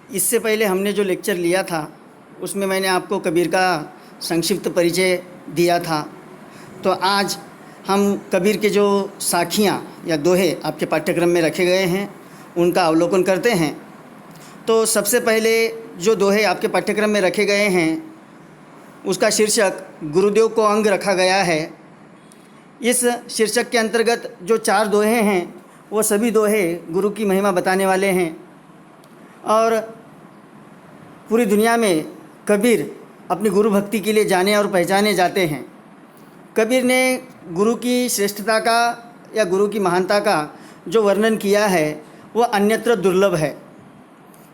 इससे पहले हमने जो लेक्चर लिया था उसमें मैंने आपको कबीर का संक्षिप्त परिचय दिया था। तो आज हम कबीर के जो साखियाँ या दोहे आपके पाठ्यक्रम में रखे गए हैं उनका अवलोकन करते हैं। तो सबसे पहले जो दोहे आपके पाठ्यक्रम में रखे गए हैं उसका शीर्षक गुरुदेव को अंग रखा गया है। इस शीर्षक के अंतर्गत जो 4 दोहे हैं वो सभी दोहे गुरु की महिमा बताने वाले हैं और पूरी दुनिया में कबीर अपनी गुरु भक्ति के लिए जाने और पहचाने जाते हैं। कबीर ने गुरु की श्रेष्ठता का या गुरु की महानता का जो वर्णन किया है वह अन्यत्र दुर्लभ है।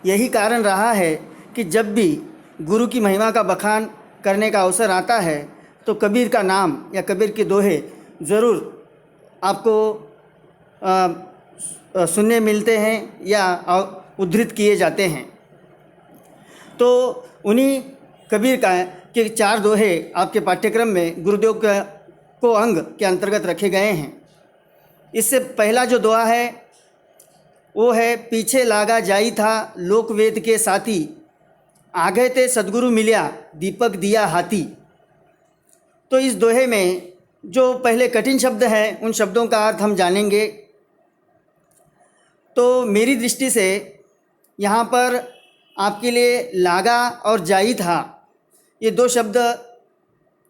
यही कारण रहा है कि जब भी गुरु की महिमा का बखान करने का अवसर आता है तो कबीर का नाम या कबीर के दोहे ज़रूर आपको सुनने मिलते हैं या उद्धृत किए जाते हैं। तो उन्हीं कबीर के 4 दोहे आपके पाठ्यक्रम में गुरुदेव को अंग के अंतर्गत रखे गए हैं। इससे पहला जो दोहा है वो है, पीछे लागा जाई था लोक वेद के साथी, आगे ते सदगुरु मिलिया दीपक दिया हाथी। तो इस दोहे में जो पहले कठिन शब्द हैं उन शब्दों का अर्थ हम जानेंगे। तो मेरी दृष्टि से यहाँ पर आपके लिए लागा और जाई था ये 2 शब्द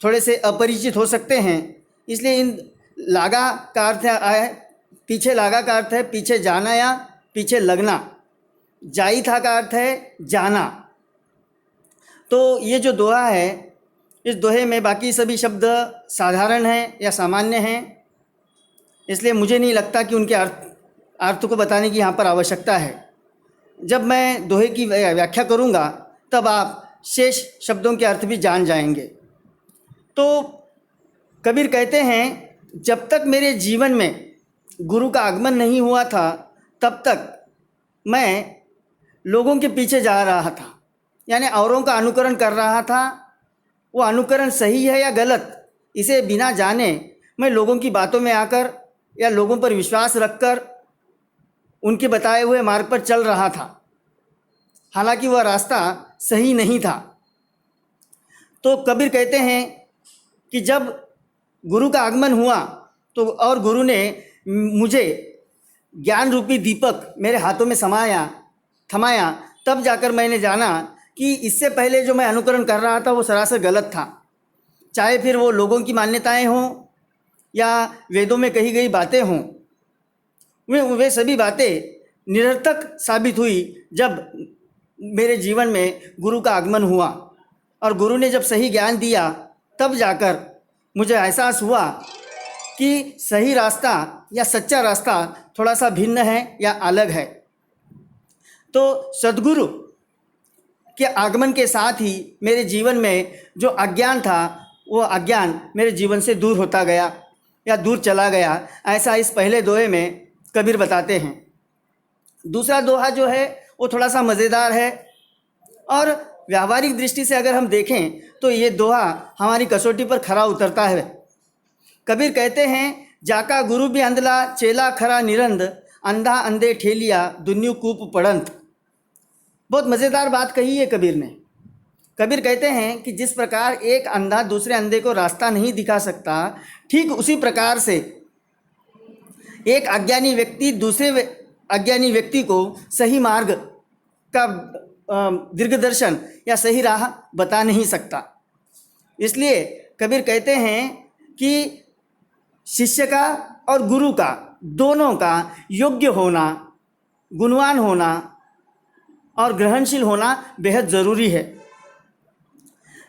थोड़े से अपरिचित हो सकते हैं, इसलिए इन लागा का अर्थ है पीछे, लागा का अर्थ है पीछे जाना या पीछे लगना, जाई था का अर्थ है जाना। तो ये जो दोहा है इस दोहे में बाकी सभी शब्द साधारण हैं या सामान्य हैं, इसलिए मुझे नहीं लगता कि उनके अर्थ को बताने की यहाँ पर आवश्यकता है। जब मैं दोहे की व्याख्या करूँगा तब आप शेष शब्दों के अर्थ भी जान जाएंगे। तो कबीर कहते हैं, जब तक मेरे जीवन में गुरु का आगमन नहीं हुआ था तब तक मैं लोगों के पीछे जा रहा था, यानी औरों का अनुकरण कर रहा था। वो अनुकरण सही है या गलत इसे बिना जाने मैं लोगों की बातों में आकर या लोगों पर विश्वास रखकर उनके बताए हुए मार्ग पर चल रहा था, हालांकि वह रास्ता सही नहीं था। तो कबीर कहते हैं कि जब गुरु का आगमन हुआ तो और गुरु ने मुझे ज्ञान रूपी दीपक मेरे हाथों में थमाया, तब जाकर मैंने जाना कि इससे पहले जो मैं अनुकरण कर रहा था वो सरासर गलत था। चाहे फिर वो लोगों की मान्यताएं हों या वेदों में कही गई बातें हों, वे सभी बातें निरर्थक साबित हुई जब मेरे जीवन में गुरु का आगमन हुआ। और गुरु ने जब सही ज्ञान दिया तब जाकर मुझे एहसास हुआ कि सही रास्ता या सच्चा रास्ता थोड़ा सा भिन्न है या अलग है। तो सद्गुरु के आगमन के साथ ही मेरे जीवन में जो अज्ञान था वो अज्ञान मेरे जीवन से दूर होता गया या दूर चला गया, ऐसा इस पहले दोहे में कबीर बताते हैं। दूसरा दोहा जो है वो थोड़ा सा मज़ेदार है और व्यावहारिक दृष्टि से अगर हम देखें तो ये दोहा हमारी कसौटी पर खरा उतरता है। कबीर कहते हैं, जाका गुरु भी अंधला चेला खरा निरंद, अंधा अंधे ठेलिया दुन्यू कूप पड़ंत। बहुत मज़ेदार बात कही है कबीर ने। कबीर कहते हैं कि जिस प्रकार एक अंधा दूसरे अंधे को रास्ता नहीं दिखा सकता, ठीक उसी प्रकार से एक अज्ञानी व्यक्ति दूसरे अज्ञानी व्यक्ति को सही मार्ग का दिग्दर्शन या सही राह बता नहीं सकता। इसलिए कबीर कहते हैं कि शिष्य का और गुरु का दोनों का योग्य होना, गुणवान होना और ग्रहणशील होना बेहद ज़रूरी है।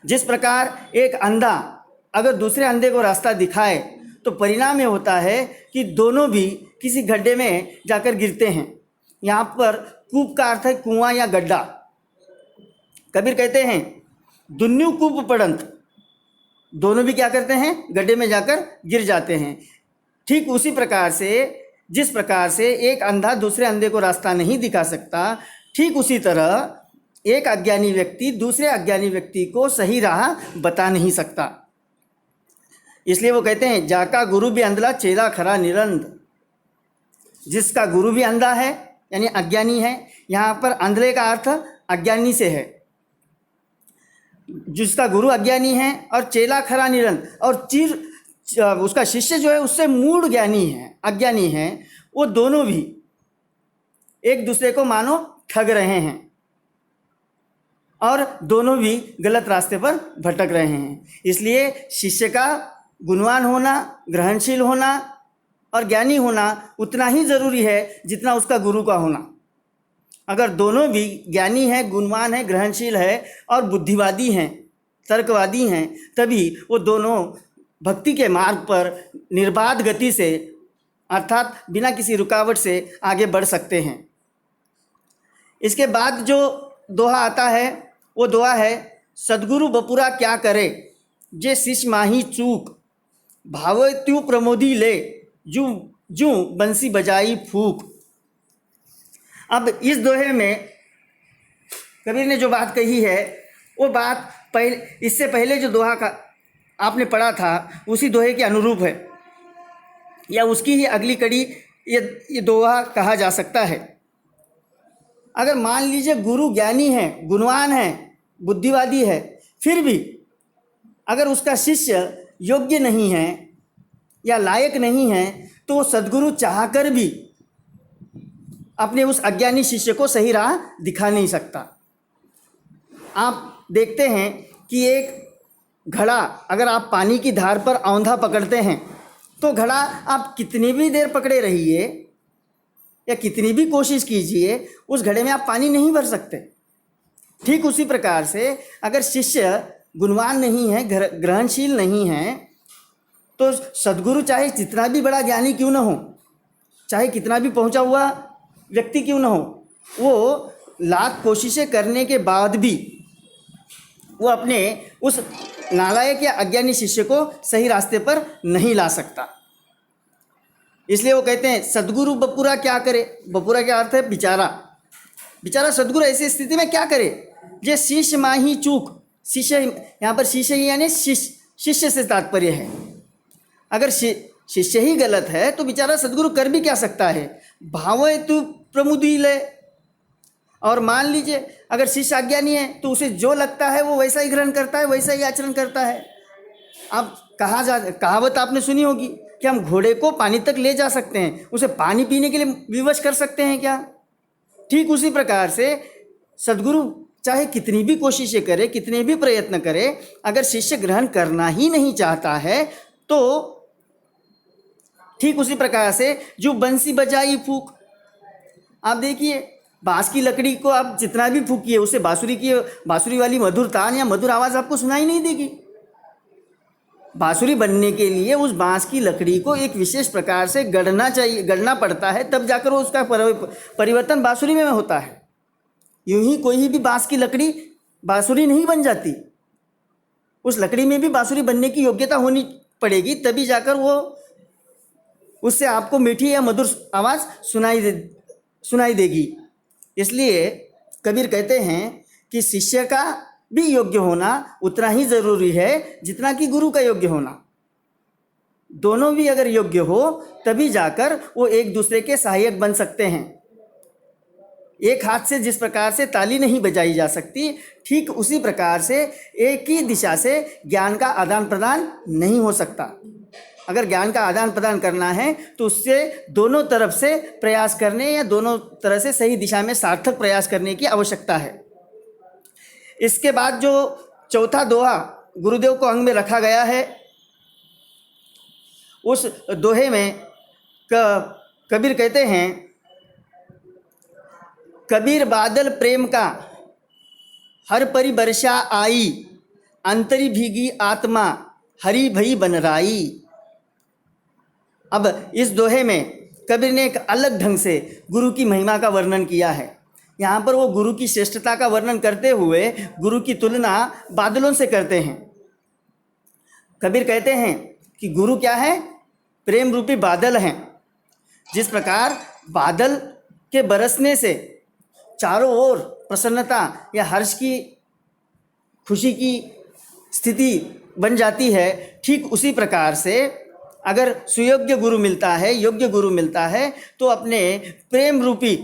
जिस प्रकार एक अंधा अगर दूसरे अंधे को रास्ता दिखाए तो परिणाम ये होता है कि दोनों भी किसी गड्ढे में जाकर गिरते हैं। यहाँ पर कूप का अर्थ है कुआं या गड्ढा। कबीर कहते हैं, दुन्यू कूप पड़ंत, दोनों भी क्या करते हैं, गड्ढे में जाकर गिर जाते हैं। ठीक उसी प्रकार से जिस प्रकार से एक अंधा दूसरे अंधे को रास्ता नहीं दिखा सकता, ठीक उसी तरह एक अज्ञानी व्यक्ति दूसरे अज्ञानी व्यक्ति को सही राह बता नहीं सकता। इसलिए वो कहते हैं, जाका गुरु भी अंधला चेला खरा निरंद। जिसका गुरु भी अंधा है यानी अज्ञानी है, यहाँ पर अंधले का अर्थ अज्ञानी से है, जिसका गुरु अज्ञानी है, और चेला खरा निरंत, और उसका शिष्य जो है उससे मूढ़ ज्ञानी है, अज्ञानी है, वो दोनों भी एक दूसरे को मानो ठग रहे हैं और दोनों भी गलत रास्ते पर भटक रहे हैं। इसलिए शिष्य का गुणवान होना, ग्रहणशील होना और ज्ञानी होना उतना ही ज़रूरी है जितना उसका गुरु का होना। अगर दोनों भी ज्ञानी हैं, गुणवान हैं, ग्रहणशील है और बुद्धिवादी हैं, तर्कवादी हैं, तभी वो दोनों भक्ति के मार्ग पर निर्बाध गति से, अर्थात बिना किसी रुकावट से आगे बढ़ सकते हैं। इसके बाद जो दोहा आता है वो दोहा है, सद्गुरु बपुरा क्या करे, जे शिष्य माही चूक, भाव त्यू प्रमोदी ले, जू जू बंसी बजाई फूक। अब इस दोहे में कबीर ने जो बात कही है वो बात इससे पहले जो दोहा का आपने पढ़ा था उसी दोहे के अनुरूप है, या उसकी ही अगली कड़ी ये दोहा कहा जा सकता है। अगर मान लीजिए गुरु ज्ञानी है, गुणवान है, बुद्धिवादी है, फिर भी अगर उसका शिष्य योग्य नहीं है या लायक नहीं है तो सद्गुरु चाहकर भी अपने उस अज्ञानी शिष्य को सही राह दिखा नहीं सकता। आप देखते हैं कि एक घड़ा, अगर आप पानी की धार पर औंधा पकड़ते हैं तो घड़ा आप कितनी भी देर पकड़े रहिए या कितनी भी कोशिश कीजिए, उस घड़े में आप पानी नहीं भर सकते। ठीक उसी प्रकार से अगर शिष्य गुणवान नहीं है, ग्रहणशील नहीं है, तो सद्गुरु चाहे जितना भी बड़ा ज्ञानी क्यों न हो, चाहे कितना भी पहुंचा हुआ व्यक्ति क्यों न हो, वो लाख कोशिशें करने के बाद भी वो अपने उस नालायक या अज्ञानी शिष्य को सही रास्ते पर नहीं ला सकता। इसलिए वो कहते हैं सद्गुरु बपुरा क्या करे। बपुरा का अर्थ है बेचारा। बेचारा सद्गुरु ऐसी स्थिति में क्या करे, जे शिष्य माही चूक। शिष्य, यहाँ पर शिष्य ही यानी शिष्य से तात्पर्य है। अगर शिष्य ही गलत है तो बेचारा सद्गुरु कर भी क्या सकता है। भाव तू प्रमुदी ले। और मान लीजिए अगर शिष्य अज्ञानी है तो उसे जो लगता है वो वैसा ही ग्रहण करता है, वैसा ही आचरण करता है। अब कहावत आपने सुनी होगी कि हम घोड़े को पानी तक ले जा सकते हैं, उसे पानी पीने के लिए विवश कर सकते हैं क्या। ठीक उसी प्रकार से सद्गुरु चाहे कितनी भी कोशिशें करे, कितने भी प्रयत्न करे, अगर शिष्य ग्रहण करना ही नहीं चाहता है तो ठीक उसी प्रकार से जो बंसी बजाई फूक। आप देखिए बांस की लकड़ी को आप जितना भी फूकिए उसे बांसुरी वाली मधुर तान या मधुर आवाज़ आपको सुनाई नहीं देगी। बांसुरी बनने के लिए उस बांस की लकड़ी को एक विशेष प्रकार से गढ़ना पड़ता है, तब जाकर वो उसका परिवर्तन बांसुरी में होता है। यूं ही कोई भी बांस की लकड़ी बांसुरी नहीं बन जाती। उस लकड़ी में भी बांसुरी बनने की योग्यता होनी पड़ेगी, तभी जाकर वो उससे आपको मीठी या मधुर आवाज़ सुनाई देगी। इसलिए कबीर कहते हैं कि शिष्य का भी योग्य होना उतना ही ज़रूरी है जितना कि गुरु का योग्य होना। दोनों भी अगर योग्य हो तभी जाकर वो एक दूसरे के सहायक बन सकते हैं। एक हाथ से जिस प्रकार से ताली नहीं बजाई जा सकती, ठीक उसी प्रकार से एक ही दिशा से ज्ञान का आदान प्रदान नहीं हो सकता। अगर ज्ञान का आदान प्रदान करना है तो उससे दोनों तरफ से प्रयास करने या दोनों तरह से सही दिशा में सार्थक प्रयास करने की आवश्यकता है। इसके बाद जो चौथा दोहा गुरुदेव को अंग में रखा गया है, उस दोहे में कबीर कहते हैं, कबीर बादल प्रेम का हर परी वर्षा आई, अंतरी भीगी आत्मा हरी भई बनराई। अब इस दोहे में कबीर ने एक अलग ढंग से गुरु की महिमा का वर्णन किया है। यहाँ पर वो गुरु की श्रेष्ठता का वर्णन करते हुए गुरु की तुलना बादलों से करते हैं। कबीर कहते हैं कि गुरु क्या है, प्रेम रूपी बादल हैं। जिस प्रकार बादल के बरसने से चारों ओर प्रसन्नता या हर्ष की, खुशी की स्थिति बन जाती है, ठीक उसी प्रकार से अगर सुयोग्य गुरु मिलता है, योग्य गुरु मिलता है, तो अपने प्रेम रूपी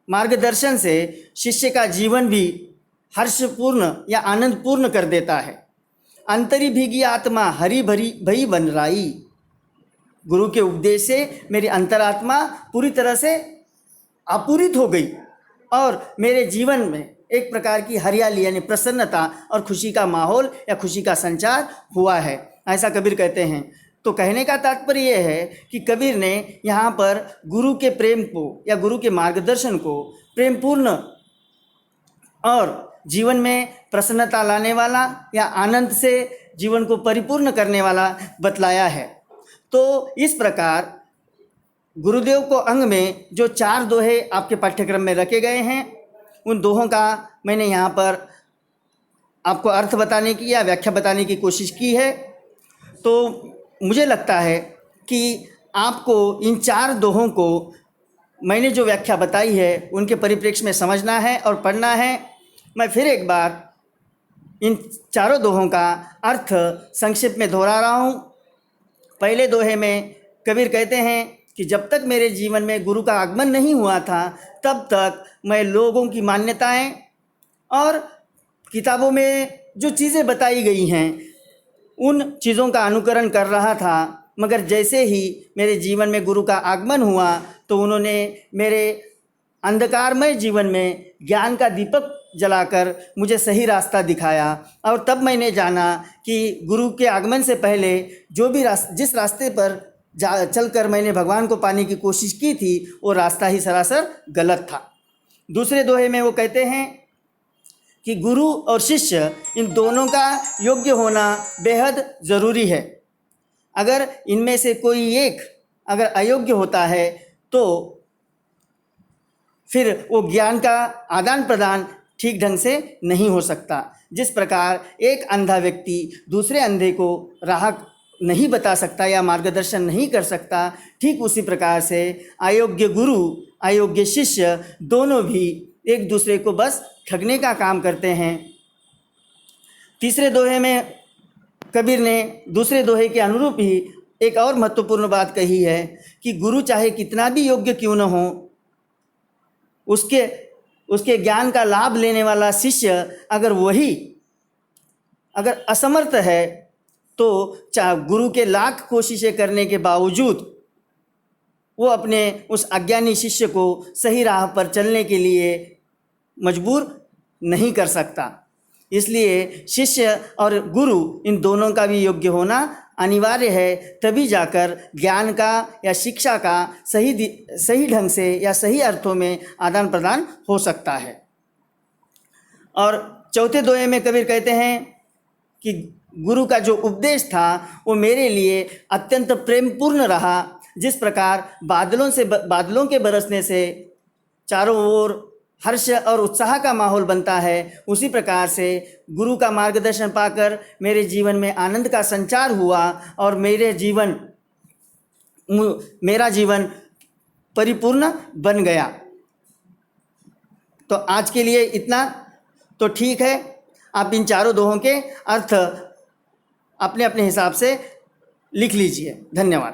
मार्गदर्शन से शिष्य का जीवन भी हर्षपूर्ण या आनंदपूर्ण कर देता है। अंतरी भीगी आत्मा हरी भरी भई बन राई। गुरु के उपदेश से मेरी अंतरात्मा पूरी तरह से आपूरित हो गई और मेरे जीवन में एक प्रकार की हरियाली यानी प्रसन्नता और खुशी का माहौल या खुशी का संचार हुआ है, ऐसा कबीर कहते हैं। तो कहने का तात्पर्य यह है कि कबीर ने यहाँ पर गुरु के प्रेम को या गुरु के मार्गदर्शन को प्रेमपूर्ण और जीवन में प्रसन्नता लाने वाला या आनंद से जीवन को परिपूर्ण करने वाला बतलाया है। तो इस प्रकार गुरुदेव को अंग में जो 4 दोहे आपके पाठ्यक्रम में रखे गए हैं, उन दोहों का मैंने यहाँ पर आपको अर्थ बताने की या व्याख्या बताने की कोशिश की है। तो मुझे लगता है कि आपको इन 4 दोहों को मैंने जो व्याख्या बताई है उनके परिप्रेक्ष्य में समझना है और पढ़ना है। मैं फिर एक बार इन 4 दोहों का अर्थ संक्षेप में दोहरा रहा हूँ। पहले दोहे में कबीर कहते हैं कि जब तक मेरे जीवन में गुरु का आगमन नहीं हुआ था तब तक मैं लोगों की मान्यताएं और किताबों में जो चीज़ें बताई गई हैं उन चीज़ों का अनुकरण कर रहा था, मगर जैसे ही मेरे जीवन में गुरु का आगमन हुआ तो उन्होंने मेरे अंधकारमय जीवन में ज्ञान का दीपक जलाकर मुझे सही रास्ता दिखाया। और तब मैंने जाना कि गुरु के आगमन से पहले जो भी जिस रास्ते पर चलकर मैंने भगवान को पाने की कोशिश की थी वो रास्ता ही सरासर गलत था। दूसरे दोहे में वो कहते हैं कि गुरु और शिष्य इन दोनों का योग्य होना बेहद ज़रूरी है। अगर इनमें से कोई एक अगर अयोग्य होता है तो फिर वो ज्ञान का आदान प्रदान ठीक ढंग से नहीं हो सकता। जिस प्रकार एक अंधा व्यक्ति दूसरे अंधे को राह नहीं बता सकता या मार्गदर्शन नहीं कर सकता, ठीक उसी प्रकार से अयोग्य गुरु अयोग्य शिष्य दोनों भी एक दूसरे को बस ठगने का काम करते हैं। तीसरे दोहे में कबीर ने दूसरे दोहे के अनुरूप ही एक और महत्वपूर्ण बात कही है कि गुरु चाहे कितना भी योग्य क्यों न हो, उसके ज्ञान का लाभ लेने वाला शिष्य अगर असमर्थ है तो चाहे गुरु के लाख कोशिशें करने के बावजूद वो अपने उस अज्ञानी शिष्य को सही राह पर चलने के लिए मजबूर नहीं कर सकता। इसलिए शिष्य और गुरु इन दोनों का भी योग्य होना अनिवार्य है, तभी जाकर ज्ञान का या शिक्षा का सही ढंग से या सही अर्थों में आदान प्रदान हो सकता है। और चौथे दोहे में कबीर कहते हैं कि गुरु का जो उपदेश था वो मेरे लिए अत्यंत प्रेमपूर्ण रहा। जिस प्रकार बादलों के बरसने से चारों ओर हर्ष और उत्साह का माहौल बनता है, उसी प्रकार से गुरु का मार्गदर्शन पाकर मेरे जीवन में आनंद का संचार हुआ और मेरा जीवन परिपूर्ण बन गया। तो आज के लिए इतना तो ठीक है। आप इन 4 दोहों के अर्थ अपने अपने हिसाब से लिख लीजिए। धन्यवाद।